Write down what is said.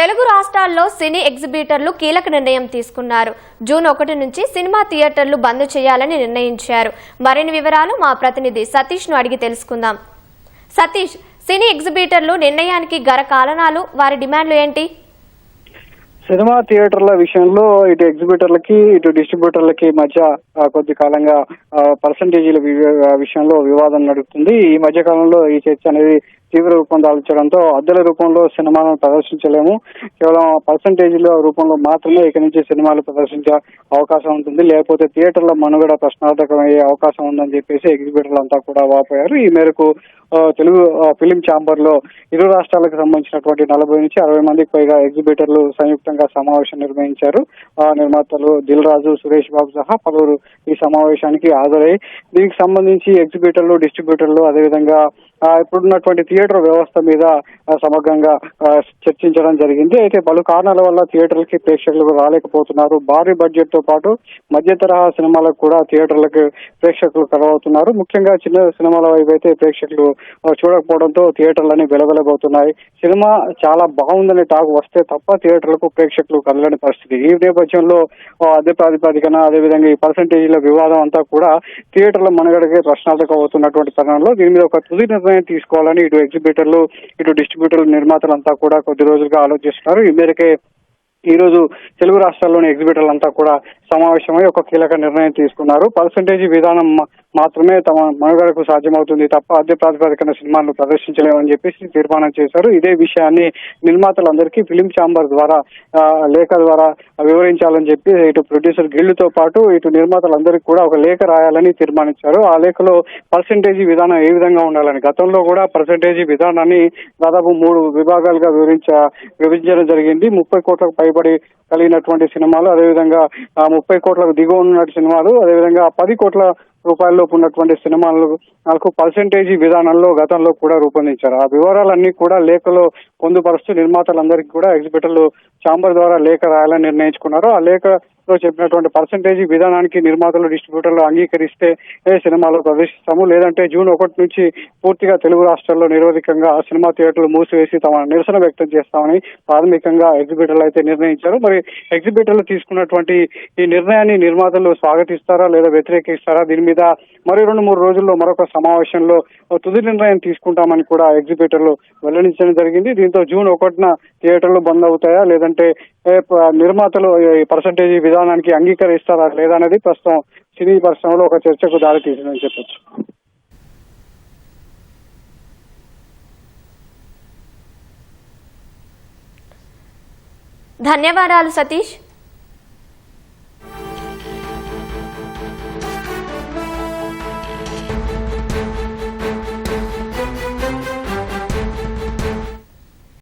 తెలుగు రాష్ట్రాల్లో సినీ ఎగ్జిబిటర్లు కీలక నిర్ణయం తీసుకున్నారు. జూన్ 1 నుంచి సినిమా థియేటర్లు బంద్ చేయాలని నిర్ణయించారు. మరిన్ని వివరాలు మా ప్రతినిధి సతీష్ ను అడిగి తెలుసుకుందాం. సతీష్, సినీ ఎగ్జిబిటర్లు నిర్ణయానికి గల కారణాలు, వారి డిమాండ్లు ఏంటి? సినిమా థియేటర్ల విషయంలో ఇటు ఎగ్జిబిటర్లకి ఇటు డిస్ట్రిబ్యూటర్లకి మధ్య కొద్ది కాలంగా పర్సంటేజీల విషయంలో వివాదం నడుస్తుంది. ఈ మధ్య కాలంలో ఈ చర్చ అనేది తీవ్ర రూపం దాల్చడంతో అద్దెల రూపంలో సినిమాలను ప్రదర్శించలేము, కేవలం పర్సంటేజీల రూపంలో మాత్రమే ఇక నుంచి సినిమాలు ప్రదర్శించే అవకాశం ఉంటుంది, లేకపోతే థియేటర్ల మనుగడ ప్రశ్నార్థకమయ్యే అవకాశం ఉందని చెప్పేసి ఎగ్జిబిటర్లు అంతా కూడా వాపోయారు. ఈ మేరకు తెలుగు ఫిలిం ఛాంబర్ లో ఇరు రాష్ట్రాలకు సంబంధించినటువంటి 40 నుంచి 60 మందికి పైగా ఎగ్జిబిటర్లు సంయుక్తంగా సమావేశం నిర్వహించారు. నిర్మాతలు దిల్ రాజు, సురేష్ బాబు సహా పలువురు ఈ సమావేశానికి హాజరై దీనికి సంబంధించి ఎగ్జిబిటర్లు, డిస్ట్రిబ్యూటర్లు అదేవిధంగా ఇప్పుడున్నటువంటి థియేటర్ వ్యవస్థ మీద సమగ్రంగా చర్చించడం జరిగింది. అయితే పలు కారణాల వల్ల థియేటర్లకి ప్రేక్షకులు రాలేకపోతున్నారు. భారీ బడ్జెట్ తో పాటు మధ్య తరహా సినిమాలకు కూడా థియేటర్లకు ప్రేక్షకులు కలవవుతున్నారు. ముఖ్యంగా చిన్న సినిమాల వైపు అయితే ప్రేక్షకులు చూడకపోవడంతో థియేటర్లని వెలవెలబోతున్నాయి. సినిమా చాలా బాగుందని టాక్ వస్తే తప్ప థియేటర్లకు ప్రేక్షకులు కదలని పరిస్థితి. ఈ నేపథ్యంలో అదే ప్రాతిపదికన అదేవిధంగా ఈ పర్సంటేజీల వివాదం అంతా కూడా థియేటర్ల మనుగడకే ప్రశ్నార్థకం అవుతున్నటువంటి తరుణంలో దీని మీద ఒక తుది నిర్ణయం తీసుకోవాలని ఇటు ఎగ్జిబిటర్లు ఇటు డిస్ట్రిబ్యూటర్లు నిర్మాతలంతా కూడా కొద్ది రోజులుగా ఆలోచిస్తున్నారు. ఈ మేరకే ఈ రోజు తెలుగు రాష్ట్రాల్లోని ఎగ్జిబిటర్లంతా కూడా సమావేశమై ఒక కీలక నిర్ణయం తీసుకున్నారు. పర్సంటేజీ విధానం మాత్రమే తమ మనుగడకు సాధ్యమవుతుంది తప్ప అద్దె ప్రాతిపదికన సినిమాలను ప్రదర్శించలేమని చెప్పేసి తీర్మానం చేశారు. ఇదే విషయాన్ని నిర్మాతలందరికీ ఫిలిం ఛాంబర్ ద్వారా లేఖ ద్వారా వివరించాలని చెప్పి ఇటు ప్రొడ్యూసర్ గిల్డ్తో పాటు ఇటు నిర్మాతలందరికీ కూడా ఒక లేఖ రాయాలని తీర్మానించారు. ఆ లేఖలో పర్సంటేజీ విధానం ఏ విధంగా ఉండాలని, గతంలో కూడా పర్సంటేజీ విధానాన్ని దాదాపు 3 విభాగాలుగా విభజించడం జరిగింది. 30 కోట్లకు పైబడి కలిగినటువంటి సినిమాలు, అదేవిధంగా 30 కోట్లకు దిగువ ఉన్న సినిమాలు, అదేవిధంగా 10 కోట్ల రూపాయల్లోపు ఉన్నటువంటి సినిమాలకు పర్సంటేజీ విధానంలో గతంలో కూడా రూపొందించారు. ఆ వివరాలన్నీ కూడా లేఖలో పొందుపరుస్తూ నిర్మాతలందరికీ కూడా ఎగ్జిబిటర్లు ఛాంబర్ ద్వారా లేఖ రాయాలని నిర్ణయించుకున్నారు. ఆ లేఖలో చెప్పినటువంటి పర్సంటేజీ విధానానికి నిర్మాతలు, డిస్ట్రిబ్యూటర్లు అంగీకరిస్తే సినిమాలు ప్రదర్శిస్తాము, లేదంటే జూన్ 1 నుంచి పూర్తిగా తెలుగు రాష్ట్రాల్లో నిరోధికంగా సినిమా థియేటర్లు మూసివేసి తమ నిరసన వ్యక్తం చేస్తామని ప్రాథమికంగా ఎగ్జిబిటర్లు అయితే నిర్ణయించారు. మరి ఎగ్జిబిటర్లు తీసుకున్నటువంటి ఈ నిర్ణయాన్ని నిర్మాతలు స్వాగతిస్తారా లేదా వ్యతిరేకిస్తారా? దీని మీద మరి 2-3 రోజుల్లో మరొక సమావేశంలో తుది నిర్ణయం తీసుకుంటామని కూడా ఎగ్జిబిటర్లు వెల్లడించడం జరిగింది. దీంతో జూన్ 1న థియేటర్లు బంద్ అవుతాయా, లేదంటే నిర్మాతలు పర్సంటేజీ విధానానికి అంగీకరిస్తారా లేదా అనేది ప్రస్తుతం సినీ పరిశ్రమలో ఒక చర్చకు దారి తీసిందని చెప్పొచ్చు. ధన్యవాదాలు సతీష్.